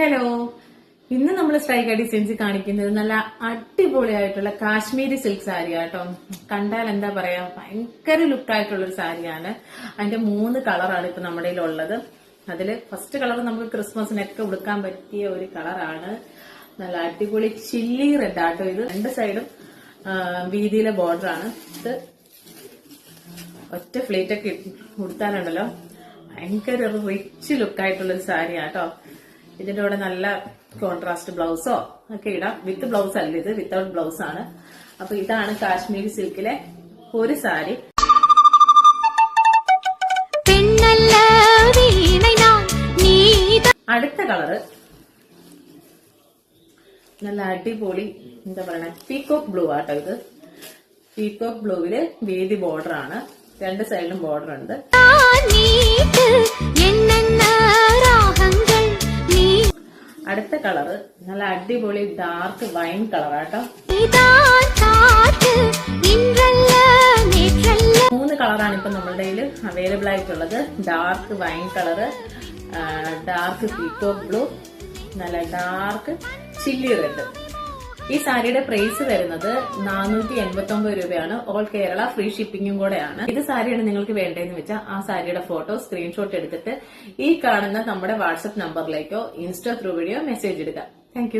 Hello, ഇന്ന് നമ്മൾ സ്ട്രൈക്ക designs കാണിക്കുന്നത് നല്ല അടിപൊളിയായിട്ടുള്ള കാശ്മീരി സിൽക്ക് സാരി ആട്ടോ. കണ്ടാൽ എന്താ പറയാ, ഭയങ്കര ലുക്കായിട്ടുള്ള ഒരു സാരിയാണ്. അതിന്റെ 3 കളറാണ് ഇപ്പൊ നമ്മുടെ ഉള്ളത്. അതില് ഫസ്റ്റ് കളർ നമുക്ക് ക്രിസ്മസിനൊക്കെ ഉടുക്കാൻ പറ്റിയ ഒരു കളറാണ്. നല്ല അടിപൊളി ചില്ലി റെഡ് ആട്ടോ. ഇത് 2 സൈഡും വീതിയിലെ ബോർഡർ ആണ്. ഇത് ഒറ്റ ഫ്ലേറ്റ് ഒക്കെ ഉടുത്താലുണ്ടല്ലോ ഭയങ്കര റിച്ച് ലുക്കായിട്ടുള്ളൊരു സാരി ആട്ടോ. ഇതിന്റെ കൂടെ നല്ല കോൺട്രാസ്റ്റ് ബ്ലൗസോ ഒക്കെ ഇടാം. വിത്ത് ബ്ലൗസ് അല്ല, ഇത് വിത്തൗട്ട് ബ്ലൗസ് ആണ്. അപ്പൊ ഇതാണ് കാശ്മീരി സിൽക്കിലെ ഒരു സാരി. അടുത്ത കളറ് നല്ല അടിപൊളി എന്താ പറയണ പീകോക്ക് ബ്ലൂ ആട്ടോ. ഇത് പീകോക്ക് ബ്ലൂവില് വീതി ബോർഡർ ആണ്. 2 സൈഡിലും ബോർഡർ ഉണ്ട്. അടുത്ത കളറ് നല്ല അടിപൊളി ഡാർക്ക് വൈൻ കളറാട്ടോ. 3 കളറാണ് ഇപ്പൊ നമ്മളുടെ കയ്യിൽ അവൈലബിൾ ആയിട്ടുള്ളത്. Dark wine colour, dark peacock blue, നല്ല ഡാർക്ക് ചില്ലി റെഡ്. ഈ സാരിയുടെ പ്രൈസ് വരുന്നത് 489 രൂപയാണ്. ഓൾ കേരള ഫ്രീ ഷിപ്പിംഗും കൂടെയാണ്. ഇത് സാരിയാണ് നിങ്ങൾക്ക് വേണ്ടതെന്ന് വെച്ചാൽ ആ സാരിയുടെ ഫോട്ടോ സ്ക്രീൻഷോട്ട് എടുത്തിട്ട് ഈ കാണുന്ന നമ്മുടെ വാട്സ്ആപ്പ് നമ്പറിലേക്കോ ഇൻസ്റ്റാ ത്രൂ വഴിയോ മെസ്സേജ് ഇടുക. താങ്ക്